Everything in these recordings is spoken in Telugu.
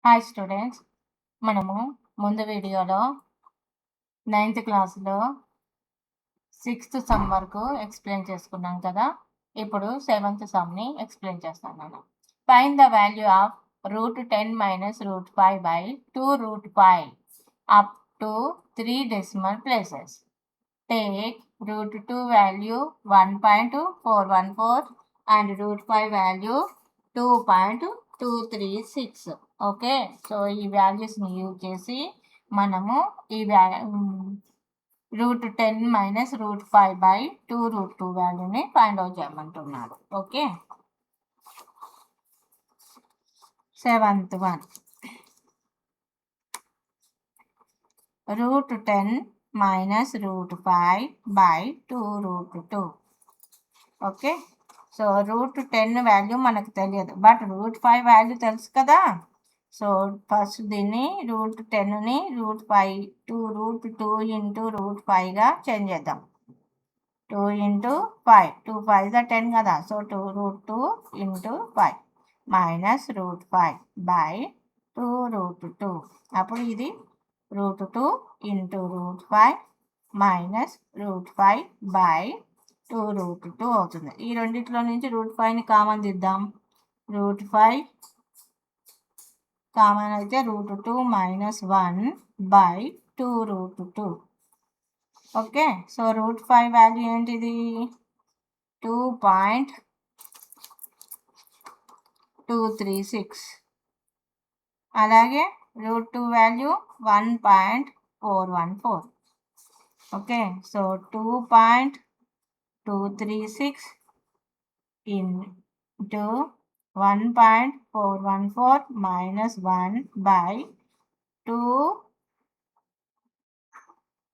హాయ్ స్టూడెంట్స్, మనము ముందు వీడియోలో 9th క్లాస్లో 6th సమ్ వరకు ఎక్స్ప్లెయిన్ చేసుకున్నాం కదా. ఇప్పుడు 7th సమ్ని ఎక్స్ప్లెయిన్ చేస్తున్నాను. Find the value of √10 - √5 by 2√5 up to 3 decimal places. Take √2 value 1.414 and √5 value 2.236. Okay, so ఈ వాల్యూస్ని యూజ్ చేసి మనము ఈ √10 - √5 by 2√2 వాల్యూని ఫైండ్ అవుట్ చేయమంటున్నాడు. Okay, 7th one, √10 - √5 by 2√2. Okay, so √10 value మనకు తెలియదు, బట్ √5 వాల్యూ తెలుసు కదా. సో ఫస్ట్ దీన్ని √10ని √5 2√2 ఇంటూ √5గా చేంజ్ చేద్దాం. 2 ఇంటూ 5, 2 5 10 కదా. So 2√2 into 5 minus √5 by 2√2. అప్పుడు ఇది √2 ఇంటూ √5 మైనస్ √5 బై 2√2 అవుతుంది. ఈ రెండిట్లో నుంచి √5ని కామన్ దిద్దాం. √5 కామన్ అయితే √2 minus 1 by 2√2. Okay, so √5 value ఏంటిది? 2.236. అలాగే √2 value 1.414. Okay, so 2.236 into 1.414 minus 1 by 2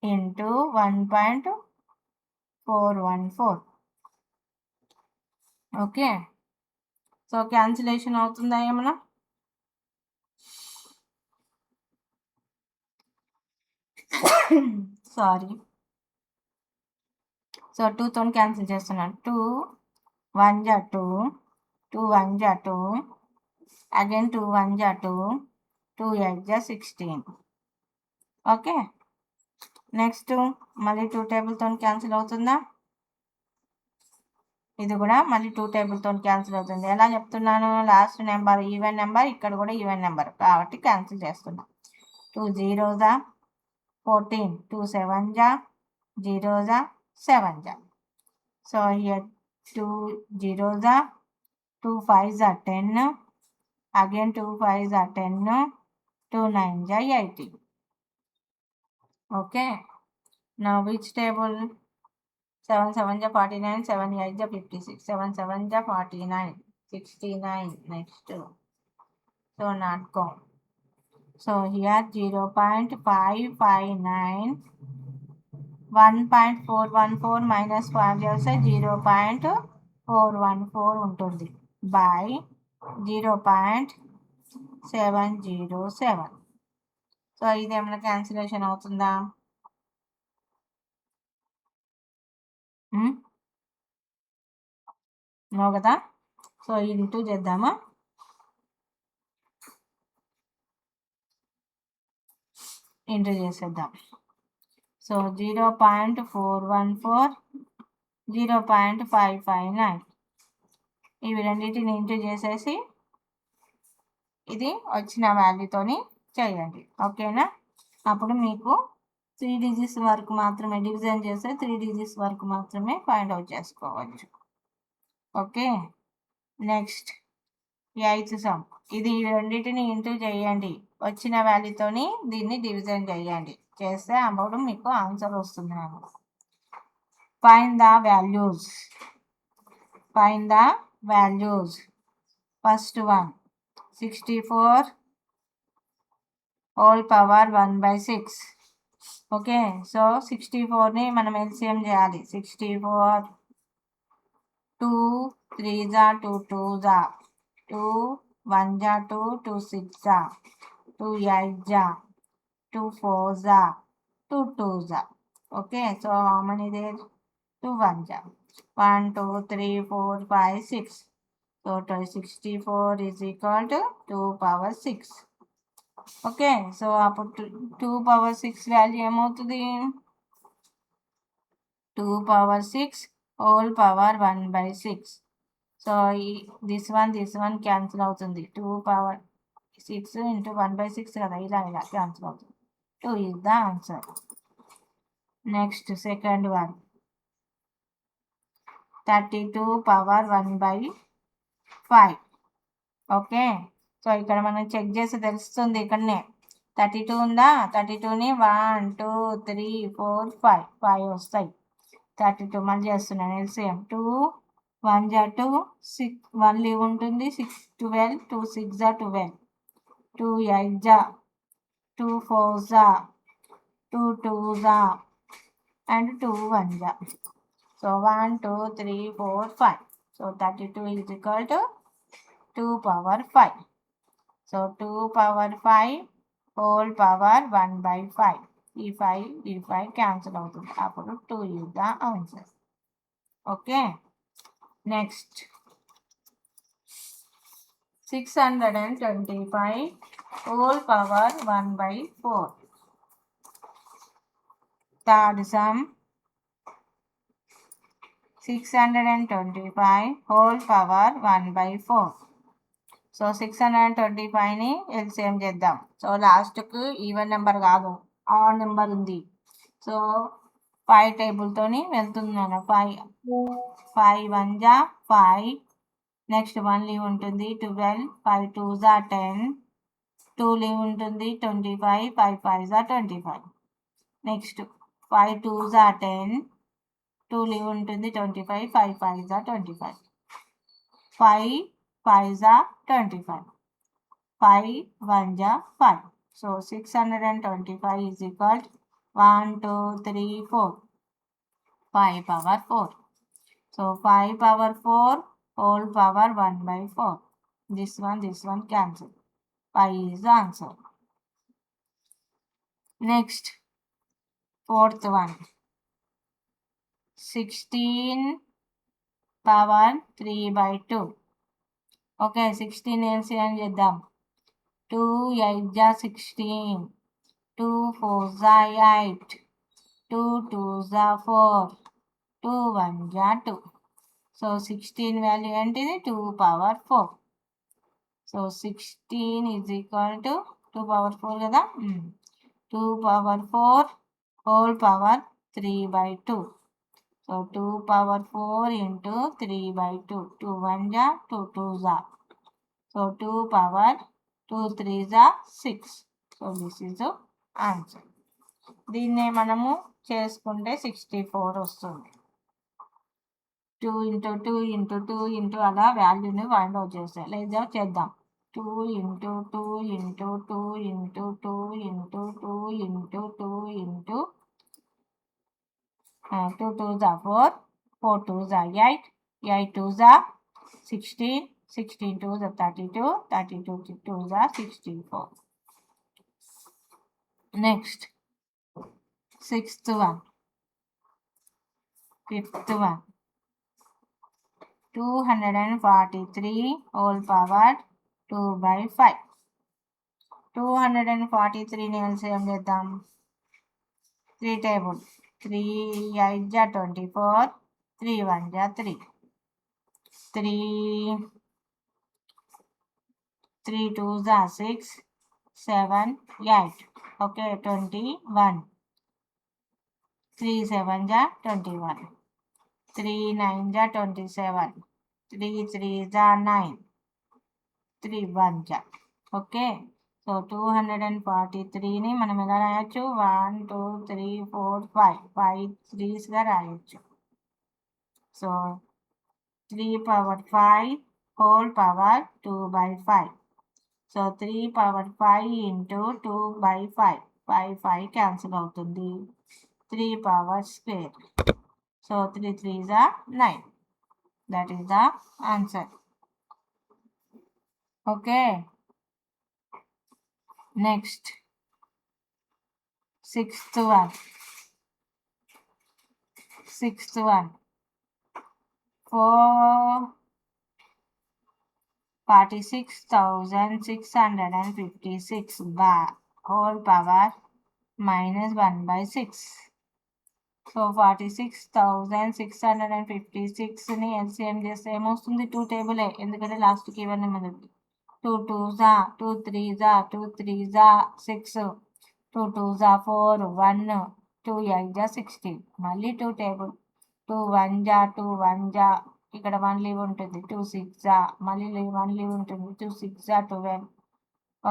into 1.414. Okay, so cancellation అవుతుందా ఏమన్నా? సారీ, సో 2తో క్యాన్సిల్ చేస్తున్నాను. 2 1 జా 2, 2 1 జా 2, అగైన్ 2 1 జా 2, 2 8 జా 16. ఓకే, నెక్స్ట్ మళ్ళీ 2 టేబుల్తో క్యాన్సిల్ అవుతుందా? ఇది కూడా మళ్ళీ 2 టేబుల్తో క్యాన్సిల్ అవుతుంది. ఎలా చెప్తున్నాను? లాస్ట్ నెంబర్ ఈవెన్ నెంబర్, ఇక్కడ కూడా ఈవెన్ నెంబర్ కాబట్టి క్యాన్సిల్ చేస్తున్నా. 2 0 జా 14, 2 7 జా 0 జా 7 జా. సో హియర్ 2 0 జా 2 5 జా 10, అగైన్ 2 5 జా 10, 2 9 జా 80. Okay, now which table? 7 7 జా 49, 7 8 జా 56, 7 7 జా 49, 69. Next, so not go. So here 0.559, 1.414 minus 5 చేస్తే 0.414 ఉంటుంది బై 0.707. సో ఇది ఏమైనా క్యాన్సిలేషన్ అవుతుందా? నో కదా. సో ఇంటూ చేద్దామా? ఇంటూ చేసేద్దాం. సో 0.414, 0.559 ఇవి రెండింటిని ఇంటూ చేసేసి ఇది వచ్చిన వాల్యూతోని చేయండి. ఓకేనా? అప్పుడు మీకు 3 డిజిట్స్ వరకు మాత్రమే డివిజన్ చేస్తే 3 డిజిట్స్ వరకు మాత్రమే ఫైండ్ అవుట్ చేసుకోవచ్చు. Okay, next 8th some. ఇది రెండింటిని ఇంటూ చేయండి, వచ్చిన వాల్యూతోని దీన్ని డివిజన్ చేయండి. చేస్తే అప్పుడు మీకు ఆన్సర్ వస్తుంది. Find the values. Find the values. First one 64 whole power 1/6. Okay, so 64ని మనం ఎల్సిఎం చేయాలి. 64 2 3 జా 2 2 జా 2 1 జా 2 2 6 జా 2 8 జా 2 4 జా 2 2 జా. Okay, so how many there? 2 1 జా 1 2 3 4 5 6. So 64 is equal to 2 power 6. Okay, so అప్పుడు 2 power 6 వాల్యూ ఏమవుతుంది? 2 power 6 whole power 1/6. So this one cancel అవుతుంది. 2 power 6 ఇంటూ 1/6 కదా, ఇలా క్యాన్సిల్ అవుతుంది. 2 is the answer. Next second one, 32 power 1/5. Okay, so ఇక్కడ మనం చెక్ చేసి తెలుస్తుంది. ఇక్కడనే 32 ఉందా, 32ని 1 2 3 4 5 వస్తాయి. 32 మళ్ళీ చేస్తున్నాను ఎల్సిఎం. 2 1 జా 2, 6 1 లీవ్ ఉంటుంది, 6 12, 2 6 జా 12, 2 8 జా, 2 4 జా, 2 2 జా అండ్ 2 1 జా. So 1 2 3 4 5. So 32 is equal to 2 power 5. So 2 power 5 whole power 1/5. ఈ 5 క్యాన్సిల్ అవుతుంది. అప్పుడు 2 is the answer. Okay, next 625 whole power 1/4. Third sum 625 whole power 1/4. So 625ని ఎల్సిఎం చేద్దాం. సో లాస్ట్కు ఈవెన్ నెంబర్ కాదు, ఆడ్ నెంబర్ ఉంది. సో 5 టేబుల్తోని వెళ్తున్నాను. 5 1 జా 5, నెక్స్ట్ 1 లీవ్ ఉంటుంది 12, 5 2 జా 10, 2 లీవ్ ఉంటుంది 25, 5 5 జా 25. నెక్స్ట్ 5 2 జా 10, 2 లీవ్ ఉంటుంది 25, 5 5 జా 25, 5 5 జా 25, 5 1 జా 5. So 625 is equal to 1 2 3 4, 5 power 4. So 5 power 4 whole power 1/4. This one cancel. 5 is the answer. Next, fourth one, 16 power 3/2. Okay, 16 LCM చేద్దాం. 2 8 జా 16, 2 4 జా 8, 2 2 జా 4, 2 1 జా 2. సో 16 వాల్యూ ఏంటిది? 2 power 4. So 16 is equal to 2 power 4 కదా, 2 power 4 whole power 3/2. So 2 power 4 into 3/2. 2 1 జా 2 2 జా. సో 2 power 2 3 జా 6. So this is answer. దీన్నే మనము చేసుకుంటే 64 వస్తుంది. 2 into 2 into 2 into అలా వాల్యూని ఫైండ్ అవుట్ చేస్తాయి. లేదా చేద్దాం. 2 into 2 into 2 into 2 into 2 into 2 into 2 2 జా 4, 4 2 జా 8, 8 2 జా 16, 16 2 జా 32, 32 2 జా 64. Next sixth one, fifth one, 243 whole power 2/5. 243ని ఎల్సిఎం చేద్దాం. 3 టేబుల్, 3 8 జా 24, 3 1 జా 3, 3 2 జా 6, 7 8. ఓకే, 21, 3 7 జా 21, 3 9 జా 27, 3 3 జా 9, 3 1 జా. ఓకే, సో 243ని మనం ఎలా రాయొచ్చు? 1 2 3 4 5 3స్గా రాయొచ్చు. So 3 power 5 whole power 2/5. So 3 power 5 into 2/5, 5 cancel అవుతుంది. 3 power square. So 3 3s are 9. That is the answer. Okay. Next, sixth one, 4 46,656 whole power minus 1/6. So 46,656 ని ఎల్సిఎం చేస్తే ఏమొస్తుంది? 2 టేబులే, ఎందుకంటే లాస్ట్కి ఇవన్నీ మనకి 2 2s 2 3s 2 3s 6 2 2s 4 1 2 8s 16. మళ్ళీ 2 టేబుల్ 2 1s 2 1s ఇక్కడ 1 లీవ్ ఉంటుంది 2 6s మళ్ళీ 1 లీవ్ ఉంటుంది 2 6s 12.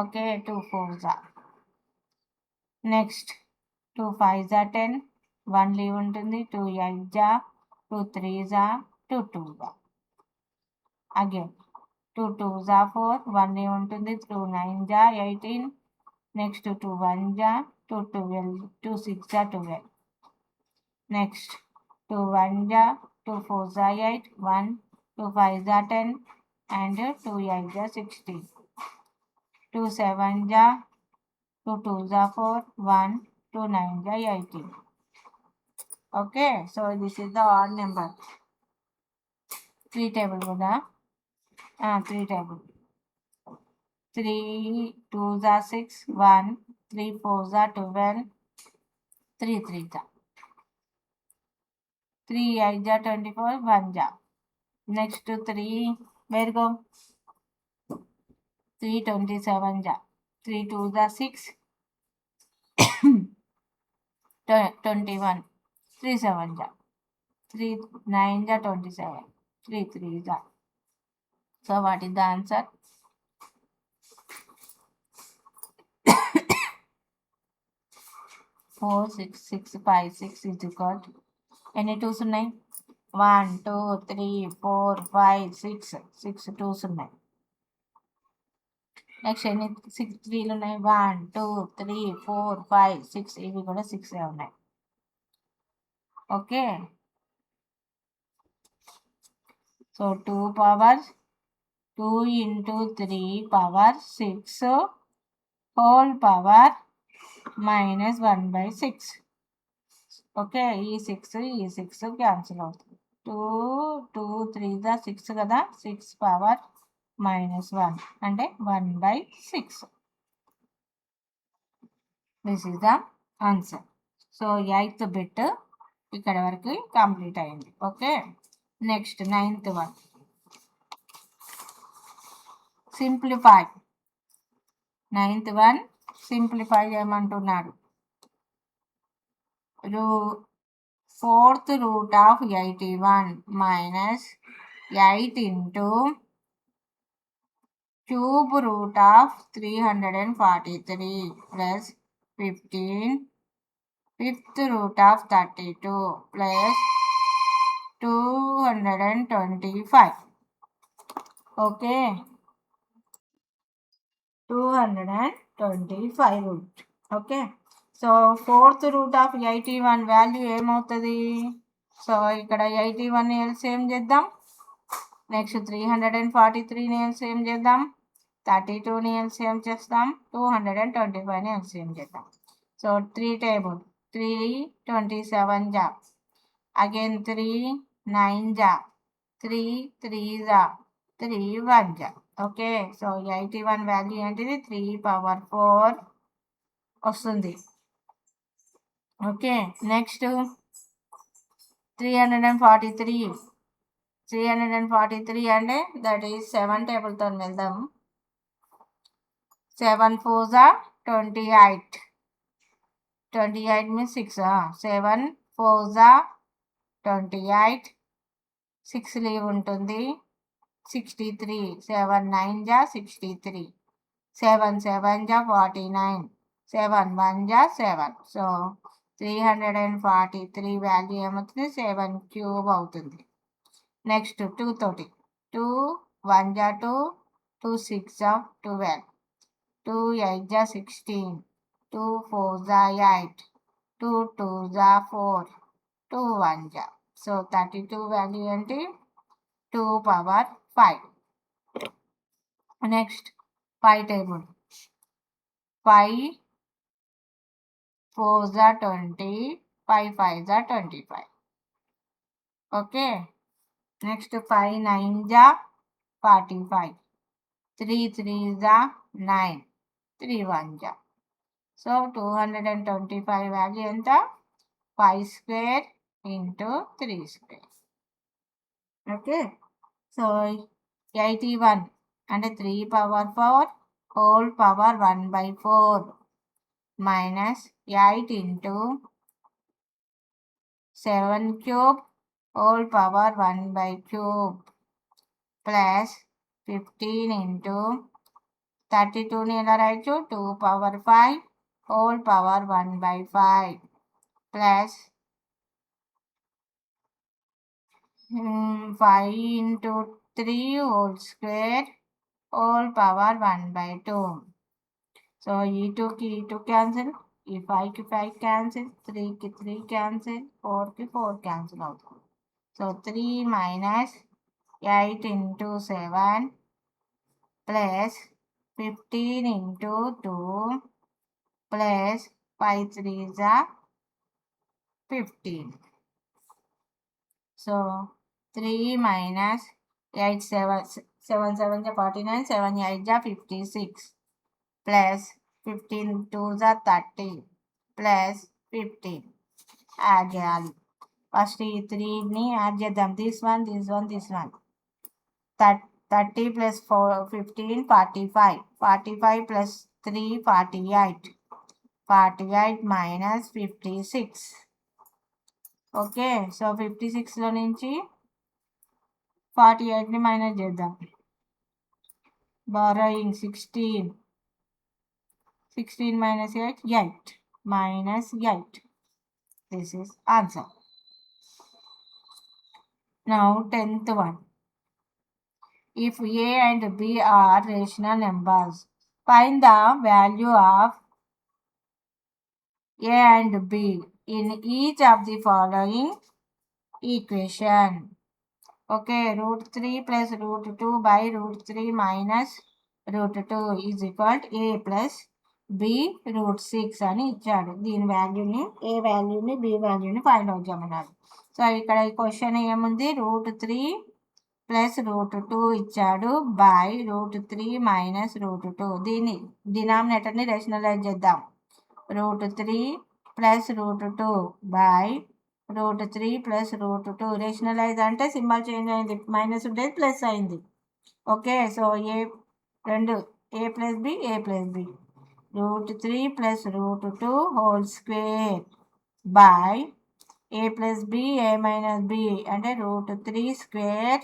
Okay 2 4s. Next 2 5s 10 1 leave ఉంటుంది 2 8s 2 3s 2 2s. Again 2 2s 4 1 leave ఉంటుంది 2 9s 18. Next 2 1s 2 12 2 6s 12. Next 2 1s 2 4s 8 1 2 5s 10 and 2 8s 16. 2 7s 2 2s 4 1 2 9s 18. Okay, so this is the odd number. 3 table kuda 3 table 3 2s 6 1 3 4s 12 3 3s 3 8s 24 1s. Next 3 where go 3 27s 3 2s 6 21 3 7s 3 9s 27 3 3s. So what is the answer? 4 6 6 5 6 is equal to ఎన్ని 2s ఉన్నాయి? 1 2 3 4 5 6 6 2s ఉన్నాయి. నెక్స్ట్ ఎన్ని 6 3లు ఉన్నాయి? 1 2 3 4 5 6 ఇవి కూడా 6 ఉన్నాయి. Okay, so 2 power 2 into 3 power 6 whole power minus 1/6. Okay, ఈ 6 క్యాన్సిల్ అవుతుంది. 2 2 3s 6 కదా, 6 power minus 1 అంటే 1/6. This is the answer. So 8th bit ఇక్కడ వరకు కంప్లీట్ అయింది. Okay, next 9th one simplify. 9th one simplify చేయమంటున్నాడు. 4th root of 81 minus 8 into cube root of 343 plus 15 5th root of 32 plus 225. Okay, 225 root. Okay, so 4th root of 81 value ఏమవుతుంది? సో ఇక్కడ 81ని ఎల్సిఎం చేద్దాం. నెక్స్ట్ 343ని ఎల్సిఎం చేద్దాం. 32ని ఎల్సిఎం చేస్తాం. 225ని ఎల్సిఎం చేద్దాం. So 3 table 3 27s again 3 9s 3 3s 3 1s. Okay, so 81 value ఏంటిది? 3 పవర్ 4 వస్తుంది. ఓకే, నెక్స్ట్ 343 అంటే దట్ ఈస్ 7 టేబుల్తో వెళ్దాం. 7 4s 28 28 మీన్స్ 6 7 4s 28 6 లీవ్ ఉంటుంది 63 7 9s 63 7 7s 49 7 1s 7. So 343 value ఏమవుతుంది? 7 క్యూబ్ అవుతుంది. నెక్స్ట్ 2 తోటి 2 1s 2 2 6s 12 2 8s 16 2 4s 8 2 2s 4 2 1s. So 32 value ఏంటి? 2 power 5. Next 5 table 5 4s 20 5 5s 25. Okay, next 5 9s 45 3 3s are 9, 3 1s are. So 225 value ఎంత 5 square into 3 square. Okay. So 81 అంటే 3 power 4 whole power 1/4 minus 8 into 7 cube whole power 1/cube plus 15 into 32 ఎలా రాయొచ్చు 2 power 5 whole power 1/5 plus 5 into 3 whole square whole power 1/2. So ఈ 2కి ఈ 2 క్యాన్సిల్, ఈ 5కి 5 క్యాన్సిల్, 3కి 3 క్యాన్సిల్, 4కి 4 క్యాన్సిల్ అవుతుంది. So 3 minus 8 into 7 plus 15 into 2 plus 5 3s are 15. So 3 minus 8 7 7 are 49, 7 8 are 56 plus 15 2s are 30 plus 15. Add చేయాలి. ఫస్ట్ ఈ 3ని యాడ్ చేద్దాం. This one 30 plus 15 45, 45 plus 3 48, 48 minus 56. Okay. So 56లో నుంచి 48ని మైనస్ చేద్దాం. Borrowing 16 minus 8 8 minus 8. This is answer. Now 10th one. If A and B are rational numbers, find the value of A and B in each of the following equation. Okay, √3 plus √2 by √3 minus √2 is equal to A plus B √6 అని ఇచ్చాడు. దీని వాల్యూని ఏ వాల్యూని బి వాల్యూని ఫైండ్ అవుట్ చేయమన్నాడు. సో ఇక్కడ ఈ క్వశ్చన్ ఏముంది √3 ప్లస్ √2 ఇచ్చాడు బై √3 మైనస్ √2. దీన్ని డినామినేటర్ని రేషనలైజ్ చేద్దాం. √3 ప్లస్ √2 బై √3 ప్లస్ √2. రేషనలైజ్ అంటే సింబల్ చేంజ్ అయింది, మైనస్ ఉండేది ప్లస్ అయింది. Okay. So a plus b √3 plus √2 whole square by a plus b a minus b అంటే √3 స్క్వేర్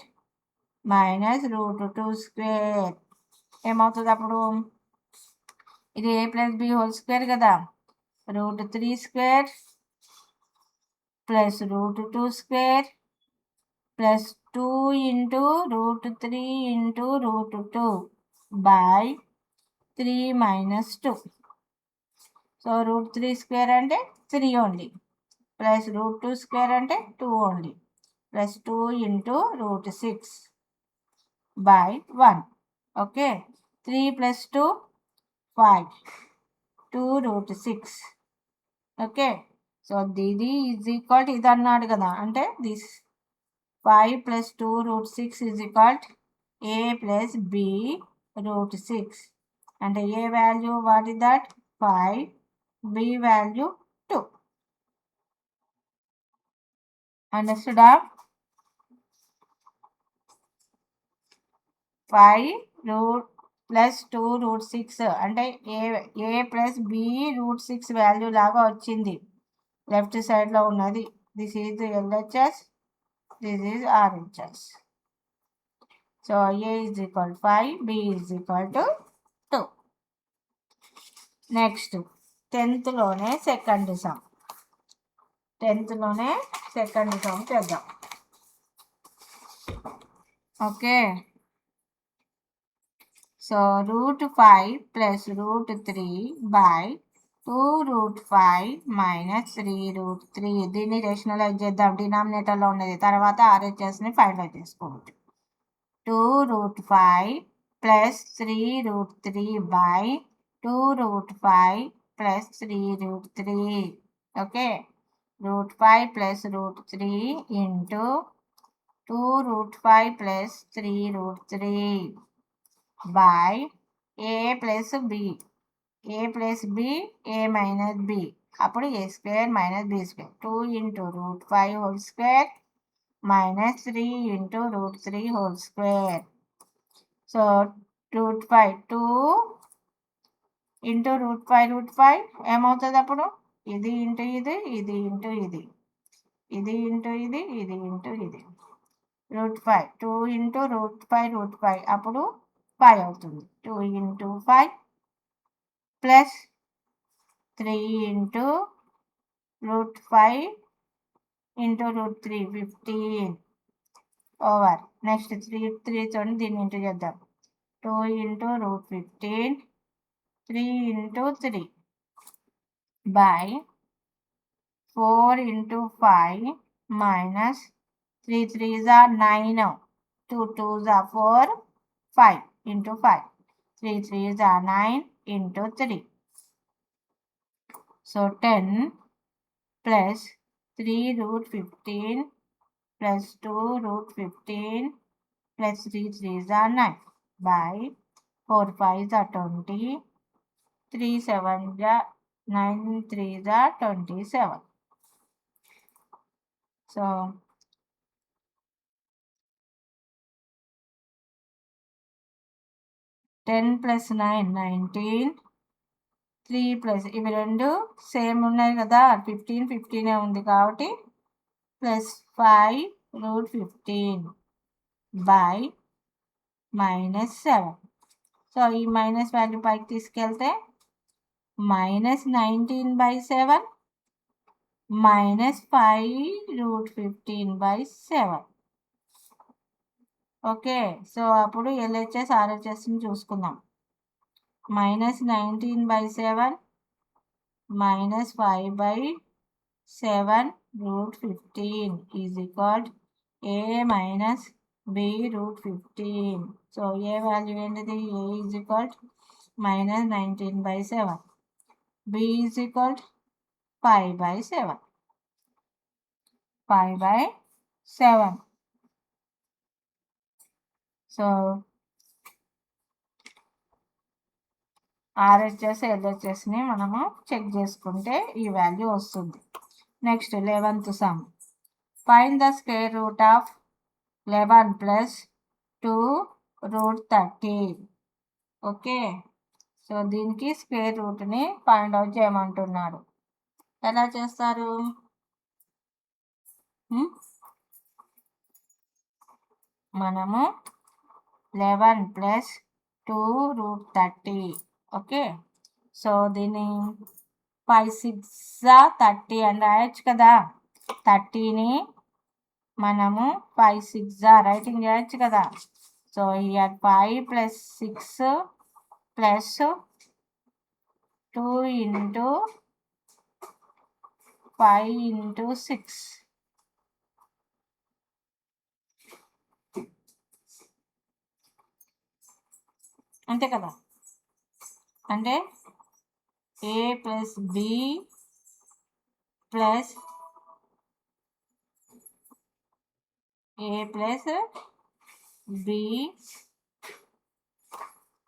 మైనస్ √2 స్క్వేర్. ఏమవుతుంది అప్పుడు? ఇది a plus b whole square కదా, √3 square plus √2 square plus 2 into √3 into √2 by 3 minus 2. So √3 square అంటే 3 ఓన్లీ, ప్లస్ √2 స్క్వేర్ అంటే 2 only, plus 2 into √6 by 1. Okay. 3 plus 2 5, 2 √6. Okay. So ఇది ఈజ్ ఈక్వల్ టు ఇది అన్నాడు కదా, అంటే this 5 plus 2 √6 is equal to A plus B √6. అంటే A value what is that 5, B value 2. Understood? 5 plus 2 √6 అంటే ఏ ప్లస్ బి √6 వాల్యూ లాగా వచ్చింది. లెఫ్ట్ సైడ్లో ఉన్నది. This is LHS, this is RHS. So A is equal to 5, B is equal to 2. Next 10th లోనే సెకండ్ సమ్ చేద్దాం. Okay. So √5 plus √3 by 2√5 minus 3√3. దీన్ని రేషనలైజ్ చేద్దాం. డినామినేటర్లో ఉన్నది, తర్వాత RHSని ఫైండ్ అవుట్ చేసుకోవచ్చు. 2√5 plus 3√3 by 2√5 plus 3√3. Okay. √5 plus √3 into 2√5 plus 3√3 by a plus b. a plus b, a minus b. అప్పుడు a square minus b square. 2 into root 5 whole square minus 3 into root 3 whole square. So root 5, 2 into root 5 ఏమవుతుంది అప్పుడు? ఇది ఇంటూ ఇది, ఇది ఇంటూ ఇది, ఇది ఇంటూ ఇది, ఇది ఇంటూ ఇది. రూట్ 5, 2 ఇంటూ రూట్ 5 అప్పుడు 5 అవుతుంది. 2 into 5 plus 3 into root 5 into root 3, 15 over. Next 3 తోని దీన్ని ఇంటూ చేద్దాం. 2 into root 15, 3 into 3 by 4 into 5 minus 3 3s are 9, 2 2s are 4, 5 into 5, 3 3s are 9 into 3. So 10 plus 3 root 15 plus 2 root 15 plus 3 3s are 9 by 4 5s are 20, 3 7s are 9 3s are 27. So 10 plus 9 19, 3 plus ఇవి రెండు సేమ్ ఉన్నాయి కదా, 15 15 ఉంది కాబట్టి ప్లస్ 5 root 15 by -7. సో ఈ మైనస్ వాల్యూ పైకి తీసుకెళ్తే -19/7 -5 root 15/7. ఓకే, సో అప్పుడు LHS RHSని చూసుకుందాం. -19/7 -5/7 root 15 is equal to a minus b root 15. So A value ఏంటిది? a is equal to -19/7, b is equal to 5/7, 5/7. So RHS LHSని మనము చెక్ చేసుకుంటే ఈ వాల్యూ వస్తుంది. Next 11th some. Find the square root of 11 plus 2 root 30. Okay, so దీనికి స్క్వేర్ రూట్ని ఫైండ్ అవుట్ చేయమంటున్నాడు. ఎలా చేస్తారు? మనము 11 plus 2 root 30. ఓకే, సో దీన్ని 5 6 30 అని రాయొచ్చు కదా. 30ని మనము 5 6 రైటింగ్ చేయొచ్చు కదా. So here 5 plus 6 plus 2 into 5 into 6. అంతే కదా. అంటే a plus b plus a plus b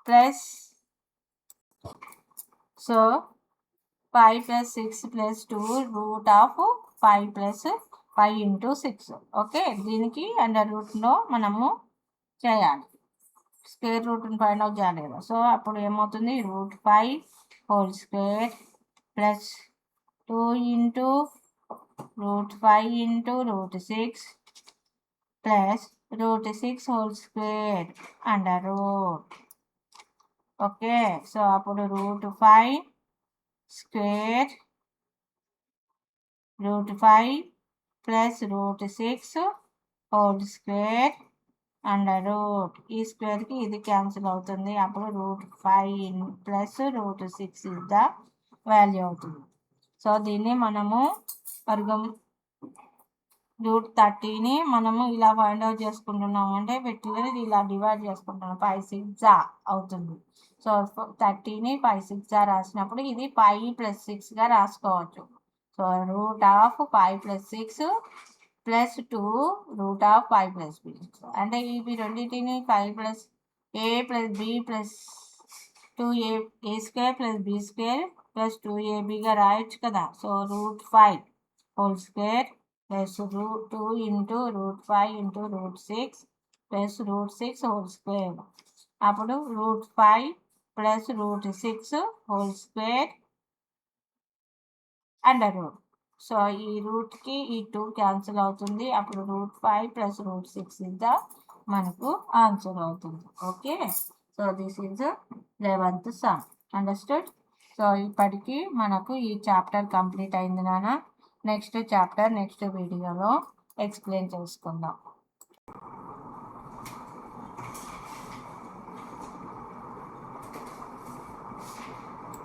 plus, so 5 plus 6 plus 2 root of 5 plus 5 into 6. Okay, దీనికి అండర్ రూట్లో మనము చేయాలి, స్క్వేర్ రూట్ని ఫైండ్ అవుట్ చేయాలి కదా. సో అప్పుడు ఏమవుతుంది? root 5 whole square plus 2 into root 5 into root 6 plus root 6 whole square under root. Okay, so అప్పుడు root 5 square root 5 plus root 6 whole square under root. ఈ స్క్వేర్కి ఇది క్యాన్సిల్ అవుతుంది. అప్పుడు root 5 plus root 6 is the value అవుతుంది. సో దీన్ని మనము root 30ని మనము ఇలా ఫైండ్ అవుట్ చేసుకుంటున్నాము అంటే వీటిని ఇలా డివైడ్ చేసుకుంటున్నాం. 5 6 అవుతుంది. సో 30ని 5 6 రాసినప్పుడు ఇది 5 plus 6గా రాసుకోవచ్చు. So root of 5 plus 6 plus 2 root of 5 plus 6. అంటే ఇవి రెండింటిని 5 plus a plus b plus 2a square plus b square plus 2abగా రాయొచ్చు కదా. So √5 whole square plus √2 into √5 into √6 plus √6 whole square. అప్పుడు √5 plus √6 whole square under root. So ఈ రూట్కి ఈ 2 క్యాన్సిల్ అవుతుంది. అప్పుడు √5 ప్లస్ √6 ఇద్దా మనకు ఆన్సర్ అవుతుంది. Okay, so this is 11th some. Understood. So ఇప్పటికీ మనకు ఈ చాప్టర్ కంప్లీట్ అయింది నాన్న. నెక్స్ట్ చాప్టర్ నెక్స్ట్ వీడియోలో ఎక్స్ప్లెయిన్ చేసుకుందాం.